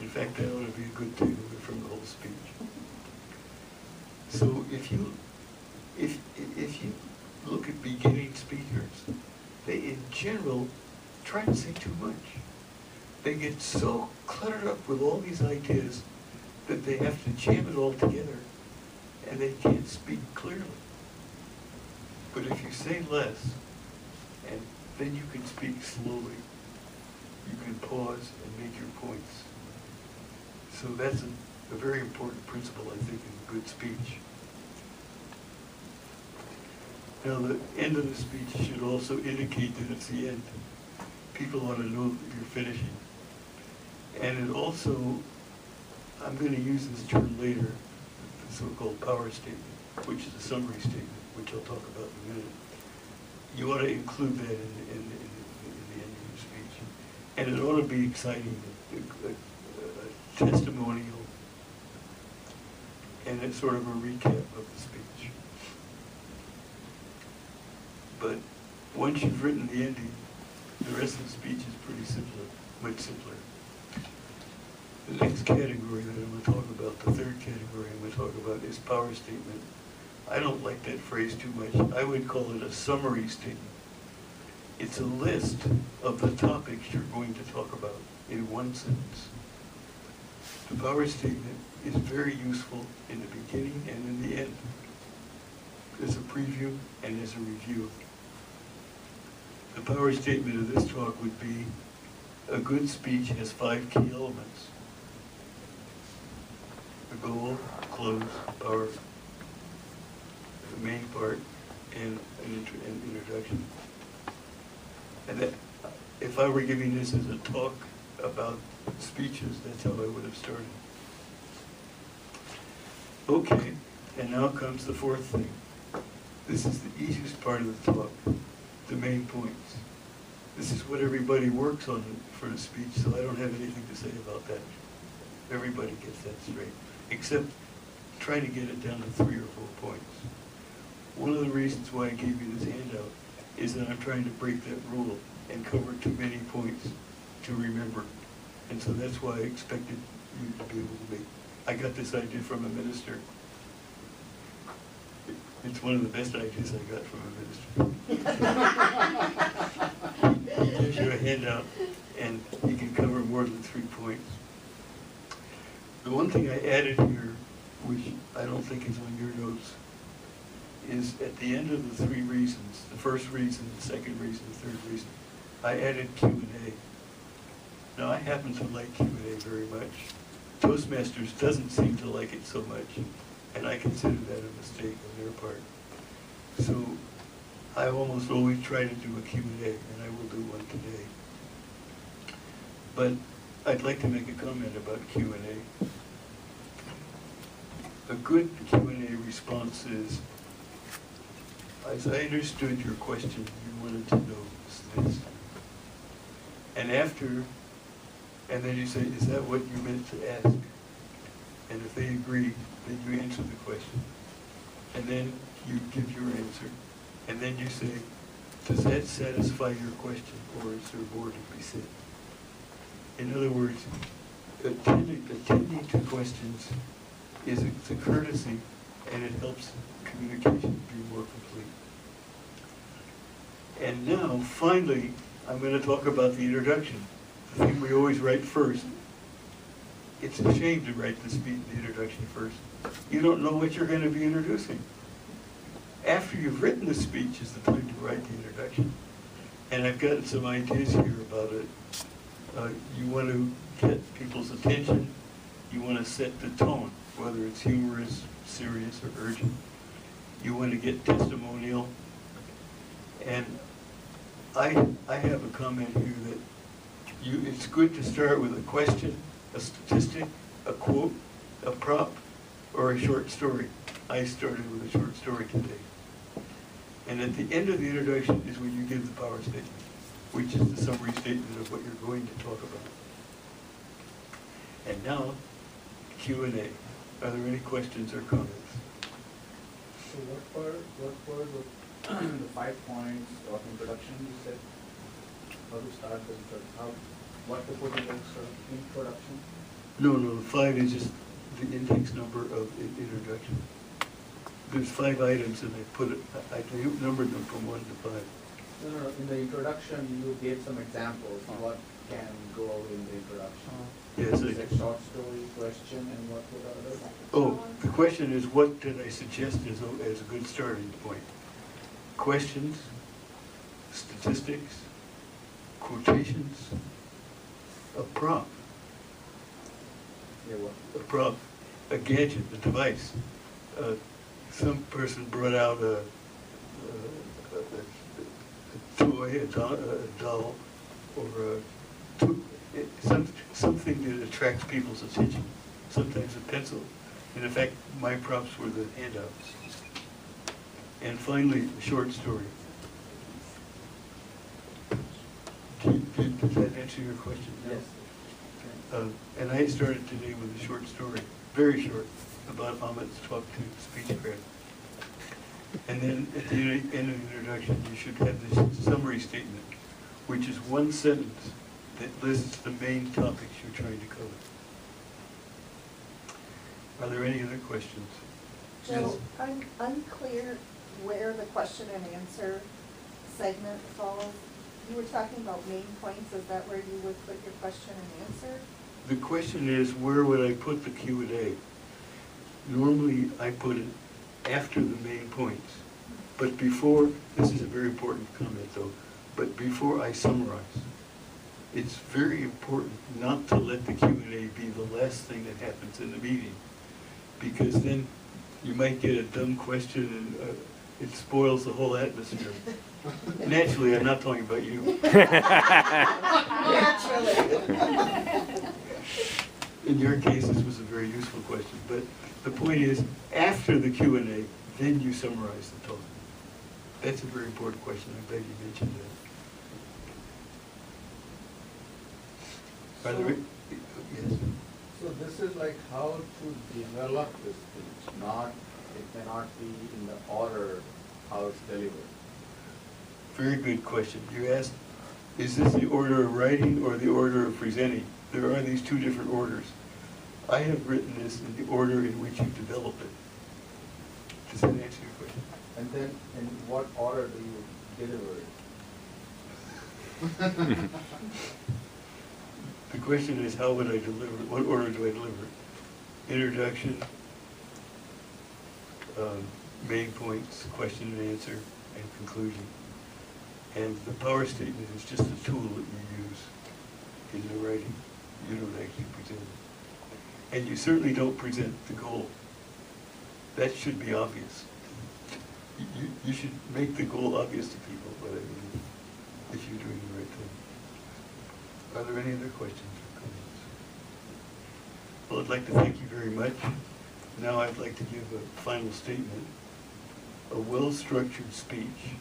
In fact, that ought to be a good takeaway from the whole speech. So if you look at beginning speakers, they in general try to say too much. They get so cluttered up with all these ideas that they have to jam it all together and they can't speak clearly. But if you say less, and then you can speak slowly, you can pause and make your points. So that's a very important principle, I think, in good speech. Now, the end of the speech should also indicate that it's the end. People ought to know that you're finishing. And it also, I'm going to use this term later, the so-called power statement, which is a summary statement, which I'll talk about in a minute. You ought to include that in the end of your speech. And it ought to be exciting, a testimonial, and it's sort of a recap of the speech. But once you've written the ending, the rest of the speech is pretty simpler, much simpler. The next category that I'm going to talk about, the third category I'm going to talk about, is power statement. I don't like that phrase too much. I would call it a summary statement. It's a list of the topics you're going to talk about in one sentence. The power statement is very useful in the beginning and in the end, as a preview and as a review. The power statement of this talk would be, a good speech has 5 key elements: the goal, close, power, the main part, and an introduction. And that, if I were giving this as a talk about speeches, that's how I would have started. Okay, and now comes the fourth thing. This is the easiest part of the talk, the main points. This is what everybody works on for the speech, so I don't have anything to say about that. Everybody gets that straight, except try to get it down to 3 or 4 points. One of the reasons why I gave you this handout is that I'm trying to break that rule and cover too many points to remember. And so that's why I expected you to be able to make. I got this idea from a minister. It's one of the best ideas I got from a minister. He gives you a handout and you can cover more than 3 points. The one thing I added here, which I don't think is on your notes, is at the end of the 3 reasons, the first reason, the second reason, the third reason, I added Q&A. Now, I happen to like Q&A very much. Toastmasters doesn't seem to like it so much, and I consider that a mistake on their part. So I almost always try to do a Q&A, and I will do one today. But I'd like to make a comment about Q&A. A good Q&A response is, as I understood your question, you wanted to know this. And then you say, is that what you meant to ask? And if they agree, then you answer the question. And then you give your answer. And then you say, does that satisfy your question, or is there more to be said? In other words, attending to questions is a courtesy, and it helps communication be more complete. And now, finally, I'm going to talk about the introduction, the thing we always write first. It's a shame to write the introduction first. You don't know what you're going to be introducing. After you've written the speech is the time to write the introduction. And I've got some ideas here about it. You want to get people's attention. You want to set the tone, whether it's humorous, serious, or urgent. You want to get testimonial. And I have a comment here that it's good to start with a question, a statistic, a quote, a prop, or a short story. I started with a short story today. And at the end of the introduction is when you give the power statement, which is the summary statement of what you're going to talk about. And now, Q&A. Are there any questions or comments? So what were the 5 points of introduction you said? How to start the introduction? What to put in the introduction? No, the 5 is just the index number of introduction. There's 5 items and I numbered them from 1 to 5. No. In the introduction, you gave some examples of what can go in the introduction. Yes, It's a short story, question, and what were the others? Oh, the question is, what did I suggest as a good starting point? Questions, statistics, quotations, a prompt. Yeah, what? A prompt, a gadget, a device. Some person brought out a toy, a doll, or something that attracts people's attention. Sometimes a pencil. And in fact, my prompts were the handouts. And finally, a short story. Does that answer your question? Yes. And I started today with a short story, very short, about Amit's talk to Speechcraft. And then at the end of the introduction, you should have this summary statement, which is one sentence that lists the main topics you're trying to cover. Are there any other questions? Joe, I'm unclear where the question and answer segment falls. You were talking about main points, is that where you would put your question and answer? The question is, where would I put the Q&A? Normally, I put it after the main points, but before, this is a very important comment though, but before I summarize. It's very important not to let the Q&A be the last thing that happens in the meeting, because then you might get a dumb question and it spoils the whole atmosphere. Naturally, I'm not talking about you. Naturally. In your case, this was a very useful question, but the point is, after the Q&A, then you summarize the talk. That's a very important question. I'm glad you mentioned that. Are there, yes? So this is like how to develop this speech, not, it cannot be in the order how it's delivered. Very good question. You asked, is this the order of writing or the order of presenting? There are these two different orders. I have written this in the order in which you develop it. Does that answer your question? And then in what order do you deliver it? The question is, how would I deliver it? What order do I deliver it? Introduction, main points, question and answer, and conclusion. And the power statement is just a tool that you use in the writing. You don't actually present it. And you certainly don't present the goal. That should be obvious. You should make the goal obvious to people, but I mean, if you're doing the right thing. Are there any other questions or comments? Well, I'd like to thank you very much. Now I'd like to give a final statement. A well-structured speech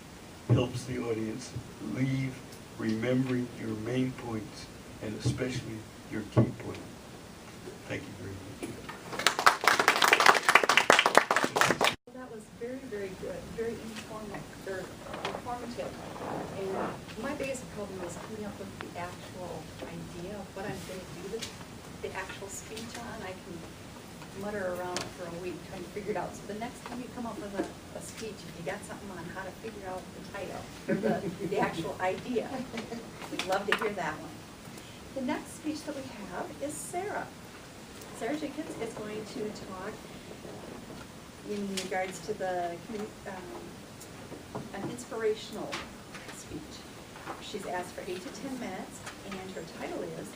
helps the audience leave remembering your main points and especially your key point. Thank you very much. That was very, very good, very informative. And my biggest problem was coming up with the actual idea of what I'm going to do the actual speech on. I can mutter around for a week trying to figure it out. So the next time you come up with a speech, if you got something on how to figure out the title, or the actual idea, we'd love to hear that one. The next speech that we have is Sarah. Sarah Jenkins is going to talk in regards to the an inspirational speech. She's asked for 8 to 10 minutes, and her title is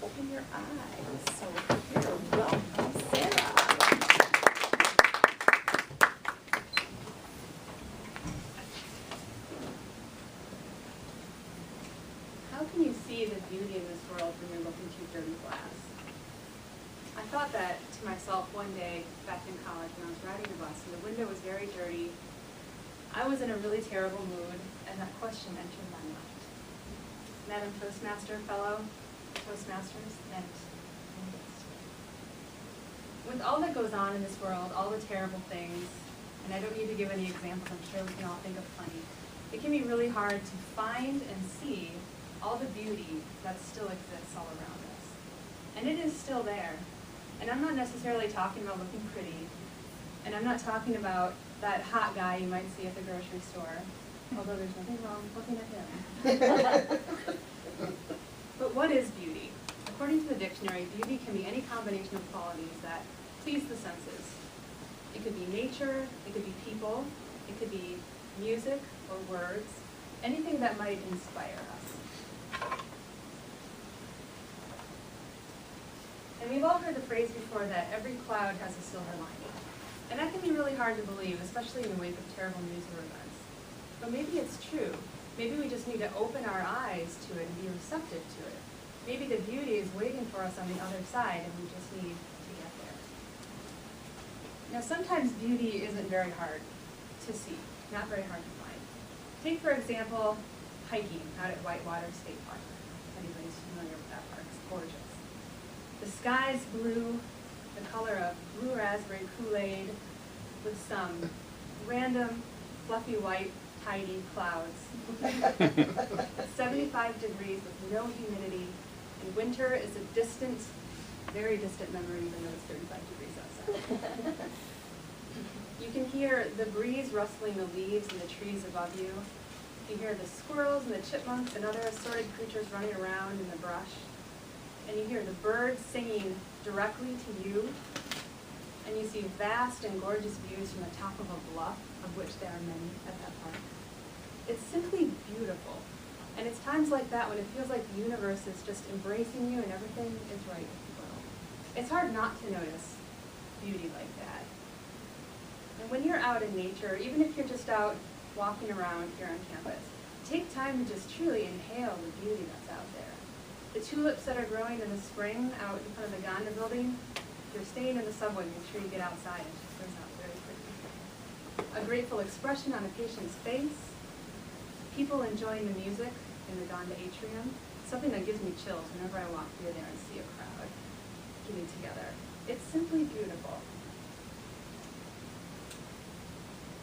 Open Your Eyes. So here, welcome, Sarah. How can you see the beauty in this world when you're looking through dirty glass? I thought that to myself one day back in college when I was riding the bus and the window was very dirty. I was in a really terrible mood and that question entered my mind. Madam Toastmaster, fellow Toastmasters, and guests. With all that goes on in this world, all the terrible things, and I don't need to give any examples, I'm sure we can all think of plenty, it can be really hard to find and see all the beauty that still exists all around us. And it is still there. And I'm not necessarily talking about looking pretty. And I'm not talking about that hot guy you might see at the grocery store, although there's nothing wrong with looking at him. But what is beauty? According to the dictionary, beauty can be any combination of qualities that please the senses. It could be nature, it could be people, it could be music or words, anything that might inspire us. And we've all heard the phrase before that every cloud has a silver lining. And that can be really hard to believe, especially in the wake of terrible news or events. But maybe it's true. Maybe we just need to open our eyes to it and be receptive to it. Maybe the beauty is waiting for us on the other side and we just need to get there. Now sometimes beauty isn't very hard to see, not very hard to find. Take for example, hiking out at Whitewater State Park. If anybody's familiar with that park, it's gorgeous. The sky's blue, the color of blue raspberry Kool-Aid with some random fluffy white tidy clouds. 75 degrees with no humidity, and winter is a distant, very distant memory even though it's 35 degrees outside. You can hear the breeze rustling the leaves in the trees above you. You hear the squirrels and the chipmunks and other assorted creatures running around in the brush. And you hear the birds singing directly to you. And you see vast and gorgeous views from the top of a bluff, of which there are many at that park. It's simply beautiful. And it's times like that when it feels like the universe is just embracing you and everything is right with you. It's hard not to notice beauty like that. And when you're out in nature, even if you're just out walking around here on campus, take time to just truly inhale the beauty that's out there. The tulips that are growing in the spring out in front of the Ganda building, if you're staying in the subway, make sure you get outside. It just turns out very pretty. A grateful expression on a patient's face, people enjoying the music in the Ganda atrium, something that gives me chills whenever I walk through there and see a crowd getting together. It's simply beautiful.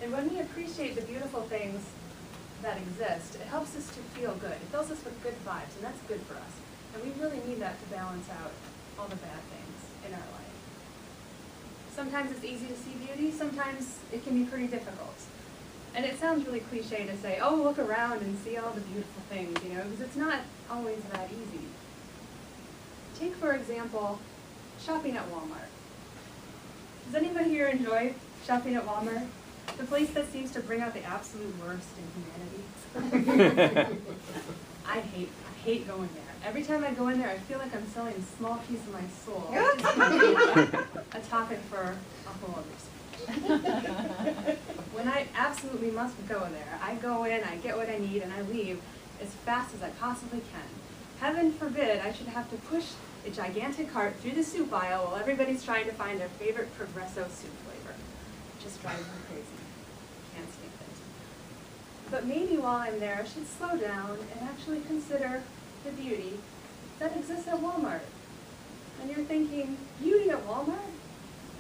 And when we appreciate the beautiful things that exist, it helps us to feel good. It fills us with good vibes, and that's good for us. And we really need that to balance out all the bad things in our life. Sometimes it's easy to see beauty, sometimes it can be pretty difficult. And it sounds really cliche to say, oh, look around and see all the beautiful things, you know, because it's not always that easy. Take, for example, shopping at Walmart. Does anybody here enjoy shopping at Walmart? The place that seems to bring out the absolute worst in humanity. I hate going there. Every time I go in there, I feel like I'm selling a small piece of my soul. It's just a topic for a whole other speech. When I absolutely must go there, I go in, I get what I need, and I leave as fast as I possibly can. Heaven forbid I should have to push a gigantic cart through the soup aisle while everybody's trying to find their favorite Progresso soup flavor. It just drives me crazy. Can't stand it. But maybe while I'm there, I should slow down and actually consider the beauty that exists at Walmart. And you're thinking, beauty at Walmart?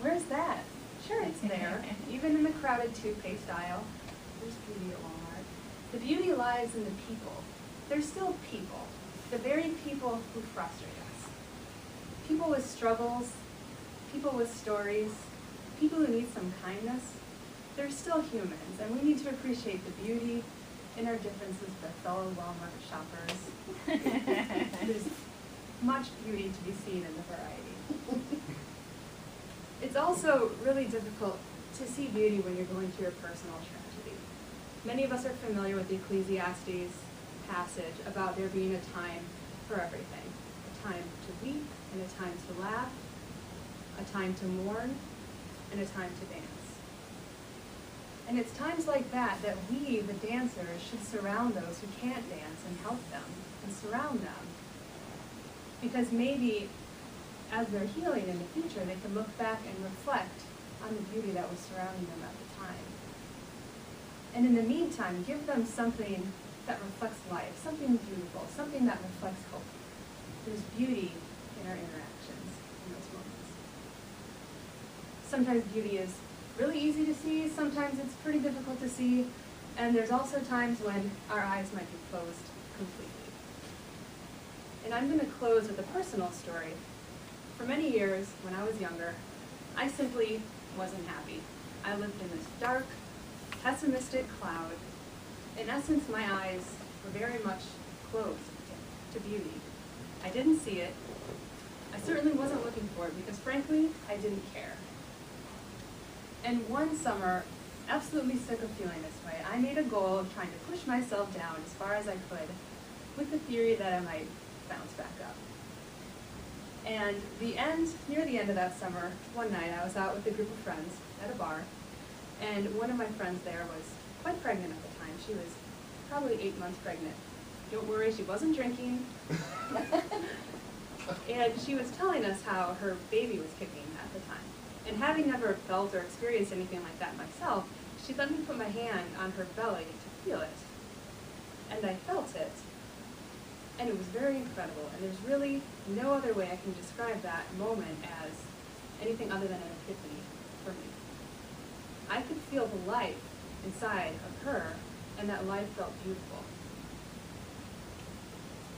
Where's that? Sure, it's there. Even in the crowded toothpaste aisle, there's beauty at Walmart. The beauty lies in the people. They're still people. The very people who frustrate us. People with struggles, people with stories, people who need some kindness. They're still humans, and we need to appreciate the beauty in our differences with fellow Walmart shoppers. There's much beauty to be seen in the variety. It's also really difficult to see beauty when you're going through a personal tragedy. Many of us are familiar with the Ecclesiastes passage about there being a time for everything. A time to weep, and a time to laugh, a time to mourn, and a time to dance. And it's times like that that we, the dancers, should surround those who can't dance and help them and surround them. Because maybe as they're healing in the future, they can look back and reflect on the beauty that was surrounding them at the time. And in the meantime, give them something that reflects life, something beautiful, something that reflects hope. There's beauty in our interactions in those moments. Sometimes beauty is really easy to see, sometimes it's pretty difficult to see, and there's also times when our eyes might be closed completely. And I'm going to close with a personal story For many years, when I was younger, I simply wasn't happy. I lived in this dark, pessimistic cloud. In essence, my eyes were very much closed to beauty. I didn't see it. I certainly wasn't looking for it because frankly, I didn't care. And one summer, absolutely sick of feeling this way, I made a goal of trying to push myself down as far as I could with the theory that I might bounce back up. And near the end of that summer, one night I was out with a group of friends at a bar, and one of my friends there was quite pregnant at the time. She was probably 8 months pregnant. Don't worry, she wasn't drinking. And she was telling us how her baby was kicking at the time. And having never felt or experienced anything like that myself, she let me put my hand on her belly to feel it. And I felt it. And it was very incredible. And there's really no other way I can describe that moment as anything other than an epiphany for me. I could feel the life inside of her, and that life felt beautiful.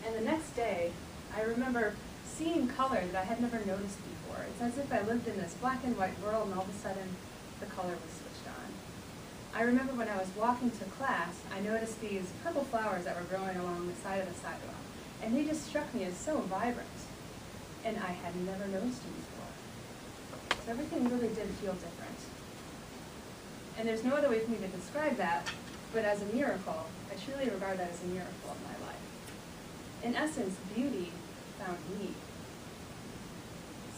And the next day, I remember seeing color that I had never noticed before. It's as if I lived in this black and white world, and all of a sudden, the color was switched on. I remember when I was walking to class, I noticed these purple flowers that were growing along the side of the sidewalk, and they just struck me as so vibrant, and I had never noticed them before. So everything really did feel different. And there's no other way for me to describe that, but as a miracle. I truly regard that as a miracle of my life. In essence, beauty found me.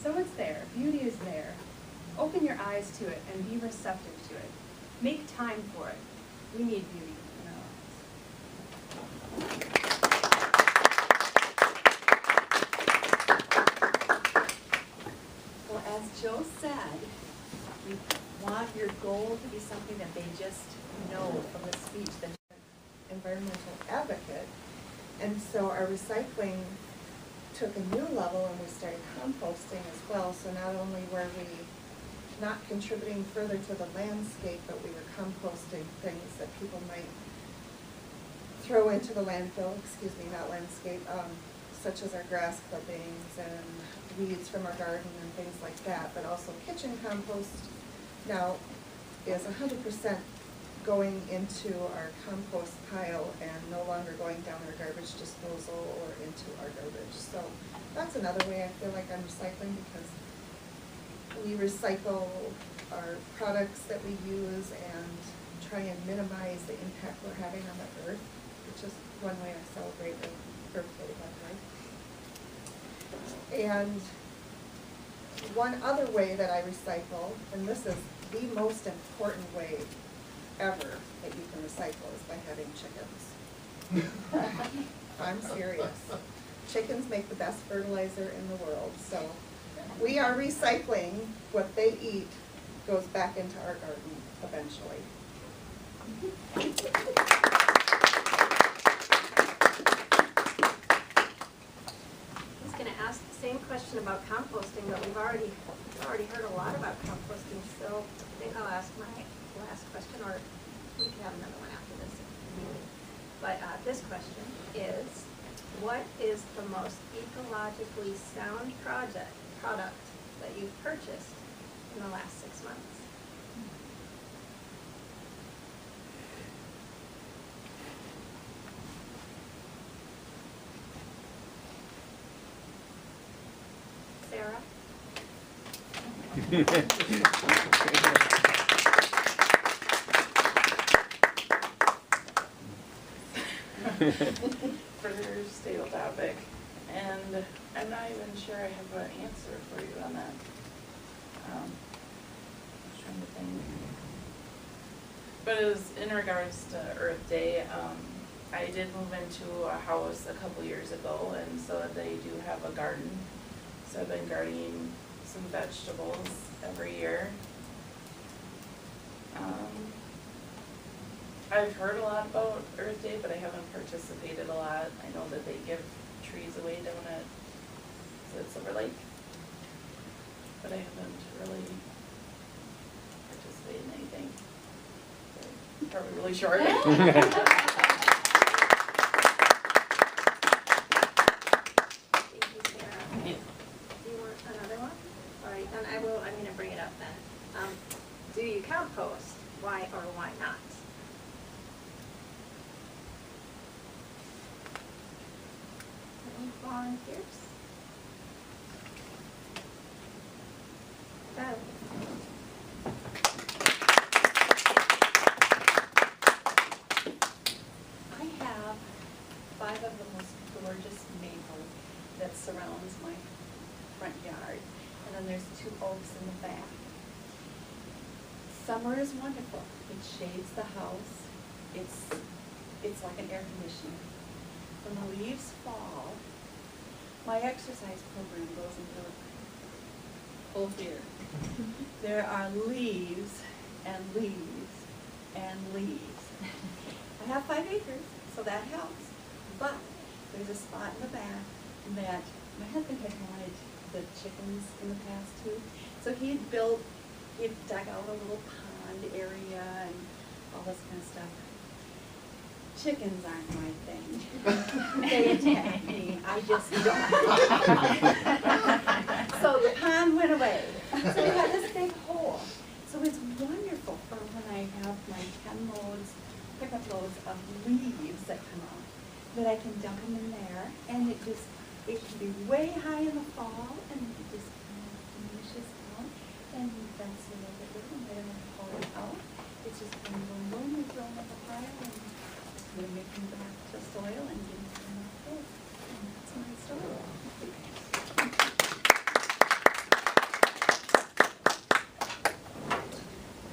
So it's there. Beauty is there. Open your eyes to it and be receptive to it. Make time for it. We need beauty in our lives. Well, as Joe said, you want your goal to be something that they just know from the speech that Environmental advocate. And so our recycling took a new level and we started composting as well. So not only were we not contributing further to the landscape, but we were composting things that people might throw into the landfill, such as our grass clippings and weeds from our garden and things like that, but also kitchen compost now is 100% going into our compost pile and no longer going down our garbage disposal or into our garbage. So that's another way I feel like I'm recycling, because we recycle our products that we use and try and minimize the impact we're having on the earth, which is one way I celebrate Earth Day, by the way. And one other way that I recycle, and this is the most important way ever that you can recycle, is by having chickens. I'm serious. Chickens make the best fertilizer in the world, so we are recycling what they eat goes back into our garden eventually. I was going to ask the same question about composting, but we've already heard a lot about composting, so I think I'll ask my last question, or we can have another one after this. But this question is, what is the most ecologically sound product that you've purchased in the last 6 months? Sarah? For stable topic, and I'm not even sure I have an answer for you on that. I'm trying to think. But it was in regards to Earth Day. I did move into a house a couple years ago, and so they do have a garden. So I've been gardening some vegetables every year. I've heard a lot about Earth Day, but I haven't participated a lot. I know that they give trees away down at Silver Lake, but I haven't really participated in anything. So, probably really short. Thank you, Sarah. Yeah. Do you want another one? volunteers? Bev? I have 5 of the most gorgeous maple that surrounds my front yard, and then there's 2 oaks in the back. Summer is wonderful. It shades the house. It's like an air conditioner. When the leaves fall, my exercise program goes into full gear. There are leaves and leaves and leaves. I have 5 acres, so that helps. But there's a spot in the back that my husband had wanted the chickens in the past too. So he had dug out a little pond area and all this kind of stuff. Chickens aren't my thing. They attack me. I just don't. So the pond went away. So we had this big hole. So it's wonderful for when I have my 10 loads, pickup loads of leaves that come out, that I can dump them in there, and it can be way high in the fall, and it just kind of diminishes down, and that's a little bit different. I don't have to haul it out. It's just boom, boom, boom, we throw them up a pile, and we make them back to soil and give them enough food. And that's my story.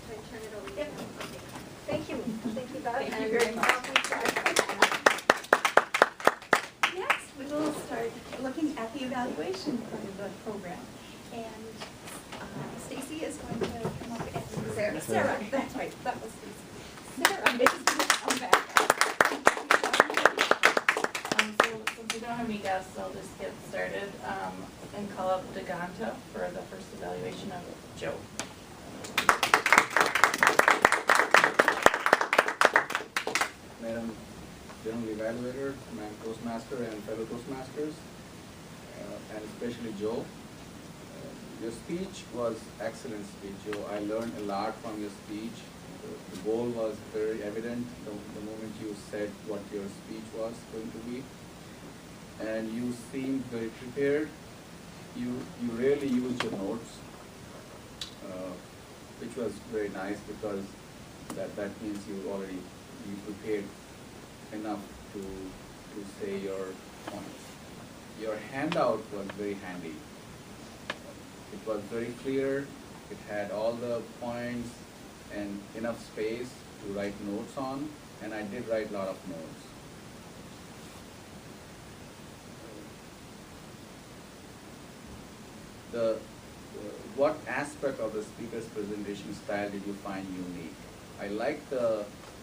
Should I turn it over to you? Okay. Thank you, Bev. Thank you And very much. welcome. Next, we will start looking at the evaluation part of the program. And Stacy is going to come up and Sarah, that's right, that was Stacy. Sarah is going to come back. So since we don't have any guests, I'll just get started and call up Deganta for the first evaluation of Joe. Madam General Evaluator, Madam Toastmaster and fellow Toastmasters, and especially Joe. Your speech was excellent speech, Joe. I learned a lot from your speech. The goal was very evident the moment you said what your speech was going to be. And you seemed very prepared. You rarely used your notes, which was very nice because that means you prepared enough to say your points. Your handout was very handy. It was very clear. It had all the points and enough space to write notes on, and I did write a lot of notes. What aspect of the speaker's presentation style did you find unique? I like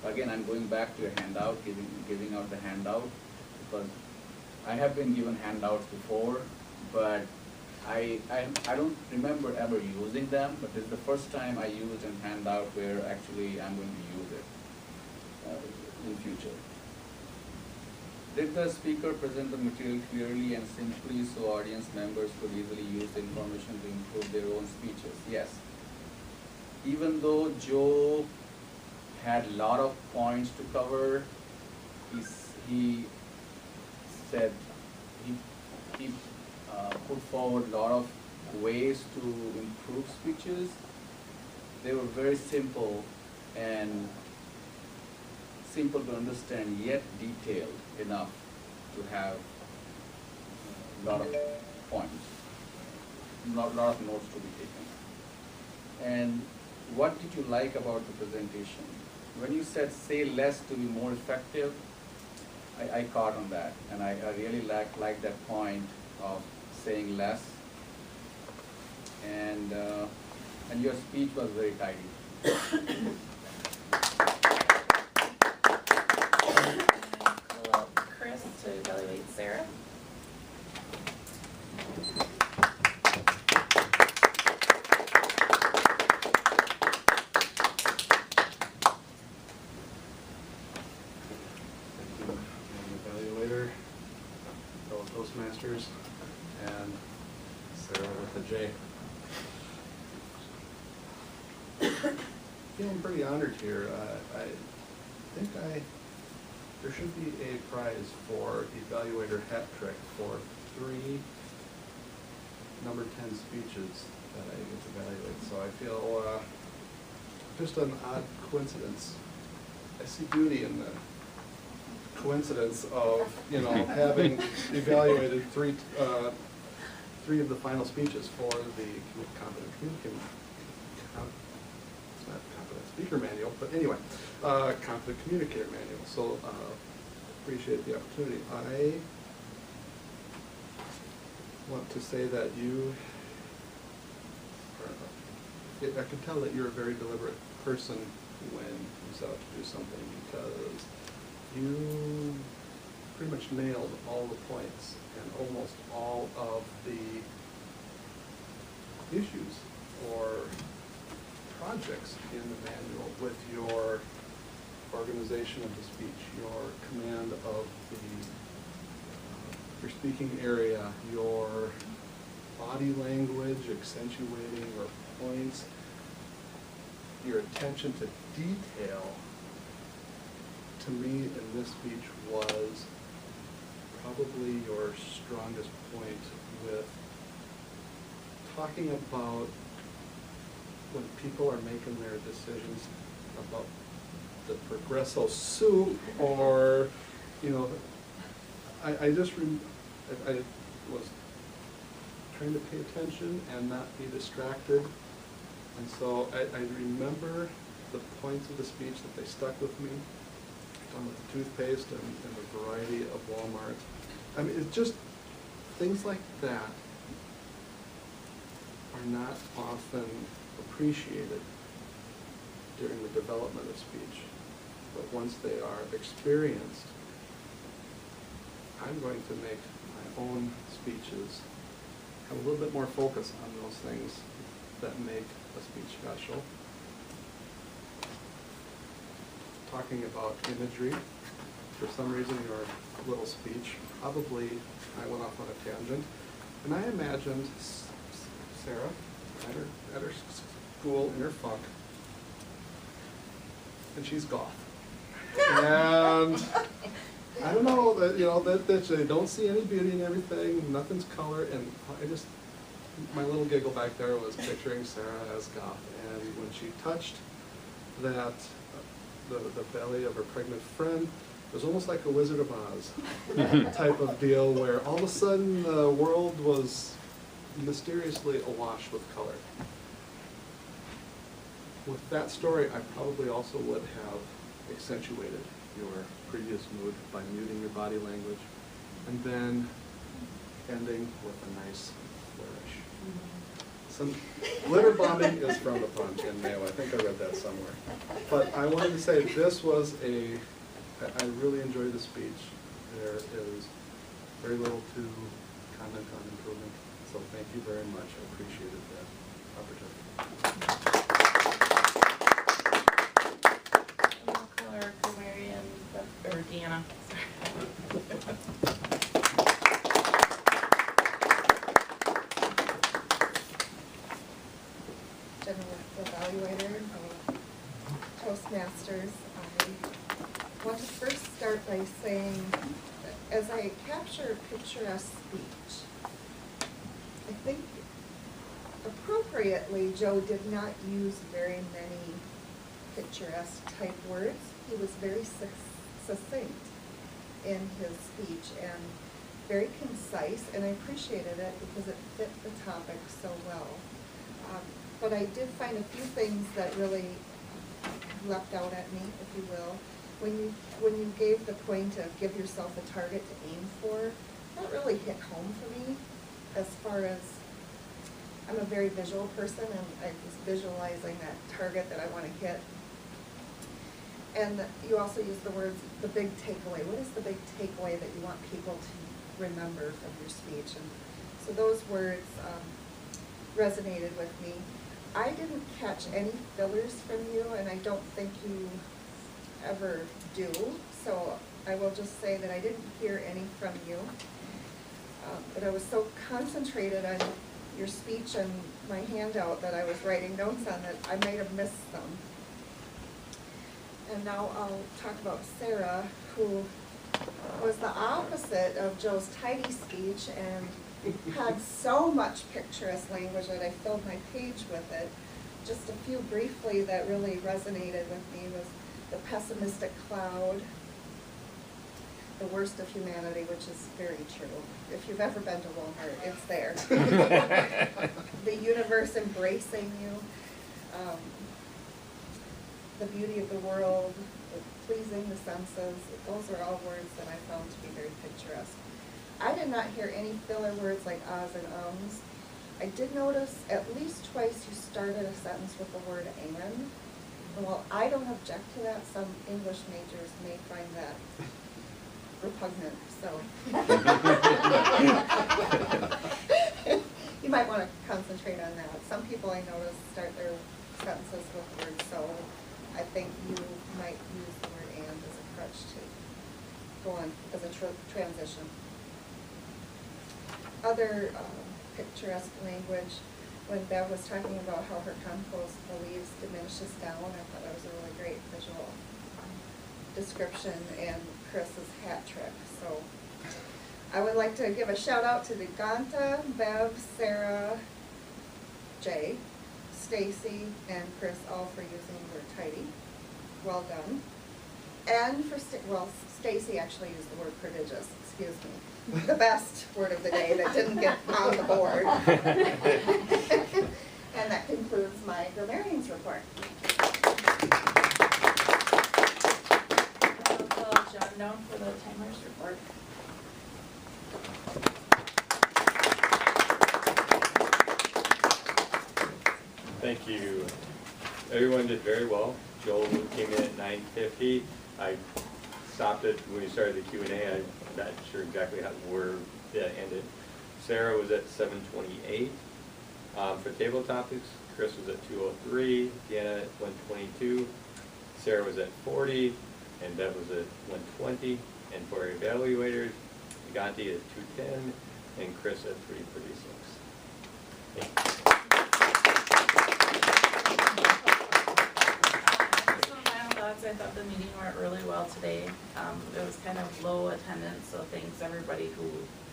again, I'm going back to your handout, giving out the handout, because I have been given handouts before, but I don't remember ever using them, but this is the first time I used a handout where actually I'm going to use it in future. Did the speaker present the material clearly and simply so audience members could easily use the information to improve their own speeches? Yes. Even though Joe had a lot of points to cover, he said he put forward a lot of ways to improve speeches. They were very simple and simple to understand, yet detailed enough to have a lot of points, a lot of notes to be taken. And what did you like about the presentation? When you said say less to be more effective, I caught on that, and I really like that point of saying less. And your speech was very tidy. Call up Chris to evaluate Sarah. Evaluator, fellow Toastmasters, and Sarah with a J. Feeling pretty honored here. I think I there should be a prize for evaluator hat trick for 3 number 10 speeches that I get to evaluate. So I feel just an odd coincidence. I see beauty in the coincidence of, you know, having evaluated 3 of the final speeches for the competent communicator. It's not competent speaker manual, but anyway, competent communicator manual. So appreciate the opportunity. I want to say that I can tell that you're a very deliberate person when you set out to do something, because you pretty much nailed all the points and almost all of the issues or projects in the manual with your organization of the speech, your command of your speaking area, your body language, accentuating your points, your attention to detail, to me in this speech was probably your strongest point, with talking about when people are making their decisions about the Progresso soup, or, you know, I was trying to pay attention and not be distracted. And so I remember the points of the speech that they stuck with me, with the toothpaste and the variety of Walmart. I mean, it's just things like that are not often appreciated during the development of speech. But once they are experienced, I'm going to make my own speeches have a little bit more focus on those things that make a speech special. Talking about imagery, for some reason your little speech, probably I went off on a tangent, and I imagined Sarah at her school in her funk, and she's goth. And I don't know, that, you know, that they don't see any beauty in everything, nothing's color, and my little giggle back there was picturing Sarah as goth. And when she touched that, the belly of her pregnant friend, it was almost like a Wizard of Oz type of deal, where all of a sudden the world was mysteriously awash with color. With that story, I probably also would have accentuated your previous mood by muting your body language, and then ending with a nice flourish. Some glitter bombing is frowned upon in Mayo. I think I read that somewhere. But I wanted to say this was I really enjoyed the speech. There is very little to comment on improvement. So thank you very much. I appreciated that opportunity. I'll call her Kumarian, or Deanna, sorry. General evaluator, Toastmasters. I want to first start by saying, as I capture picturesque speech, I think appropriately Joe did not use very many picturesque type words. He was very succinct in his speech and very concise, and I appreciated it because it fit the topic so well. But I did find a few things that really leapt out at me, if you will. When you gave the point of give yourself a target to aim for, that really hit home for me, as far as I'm a very visual person, and I was visualizing that target that I want to hit. And you also used the words, the big takeaway. What is the big takeaway that you want people to remember from your speech? And so those words resonated with me. I didn't catch any fillers from you, and I don't think you ever do. So I will just say that I didn't hear any from you. But I was so concentrated on your speech and my handout that I was writing notes on that I might have missed some. And now I'll talk about Sarah, who was the opposite of Joe's tidy speech and had so much picturesque language that I filled my page with it. Just a few briefly that really resonated with me was the pessimistic cloud, the worst of humanity, which is very true. If you've ever been to Walmart, it's there. The universe embracing you, the beauty of the world, pleasing the senses. Those are all words that I found to be very picturesque. I did not hear any filler words like ahs and ums. I did notice at least twice you started a sentence with the word and. And while I don't object to that, some English majors may find that repugnant, so. You might want to concentrate on that. Some people I notice start their sentences with the word so. I think you might use the word and as a crutch to go on as a transition. Other picturesque language, when Bev was talking about how her compost, the leaves diminishes down, I thought that was a really great visual description, and Chris's hat trick. So I would like to give a shout out to Diganta, Bev, Sarah, Jay, Stacy, and Chris, all for using the word tidy. Well done. And for, Stacy actually used the word prodigious, excuse me. The best word of the day that didn't get on the board. And that concludes my grammarians report. I'll jot down for the timers report. Thank you. Everyone did very well. Joel came in at 9:50. I stopped it when you started the Q&A. I'm not sure exactly where that ended. Sarah was at 7:28. For table topics, Chris was at 2:03, Deanna at 1:22, Sarah was at 40, and Bev was at 1:20. And for evaluators, Ganti at 2:10, and Chris at 3:36. Thank you. I thought the meeting went really well today. It was kind of low attendance, so thanks everybody who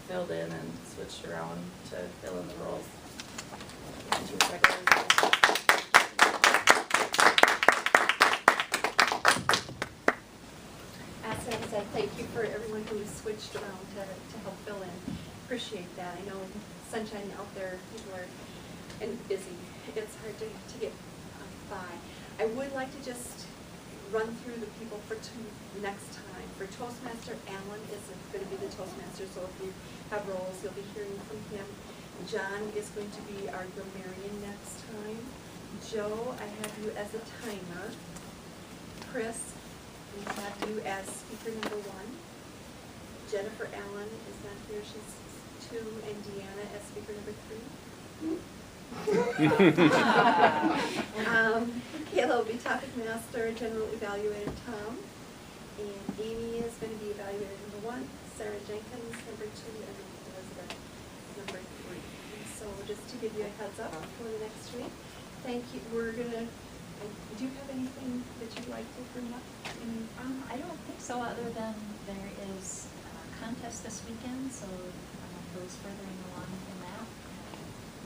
filled in and switched around to fill in the roles. As I said, thank you for everyone who switched around to help fill in. Appreciate that. I know sunshine out there, people are busy. It's hard to get by. I would like to just run through the people for next time. For Toastmaster, Alan is going to be the Toastmaster, so if you have roles, you'll be hearing from him. John is going to be our grammarian next time. Joe, I have you as a timer. Chris, we have you as speaker number 1. Jennifer Allen is not here, she's 2, and Deanna as speaker number 3. Kayla will be topic master, general evaluator Tom, and Amy is going to be evaluator number 1, Sarah Jenkins number 2, and Elizabeth number 3. And so just to give you a heads up for the next week, thank you. We're gonna. Do you have anything that you'd like to bring up? I don't think so, other than there is a contest this weekend, so those furthering along in that.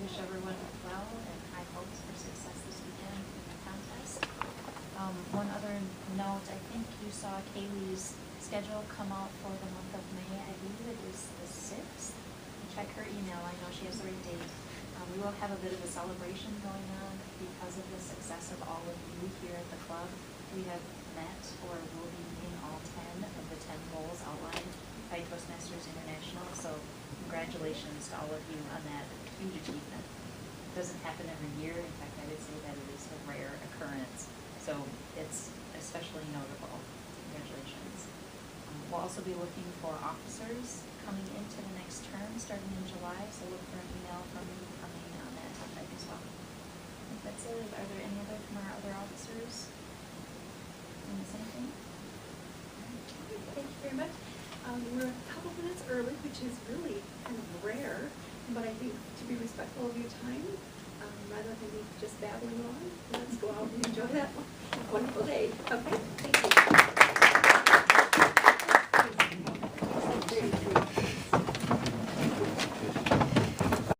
Wish everyone well and high hopes for success this weekend in the contest. One other note, I think you saw Kaylee's schedule come out for the month of May. I believe it is the 6th. Check her email, I know she has the right date. We will have a bit of a celebration going on because of the success of all of you here at the club. We have met or will be meeting all 10 of the 10 goals outlined by Toastmasters International, so congratulations to all of you on that huge achievement. It doesn't happen every year. In fact, I would say that it is a rare occurrence, so it's especially notable. Congratulations. We'll also be looking for officers coming into the next term starting in July, so look for an email from me coming on that topic as well. I think that's it. Are there any other from our other officers? Did I miss anything? Thank you very much. We're a couple minutes early, which is really kind of rare, but I think to be respectful of your time, rather than me just babbling on, let's go out and enjoy that wonderful day. Okay? Thank you.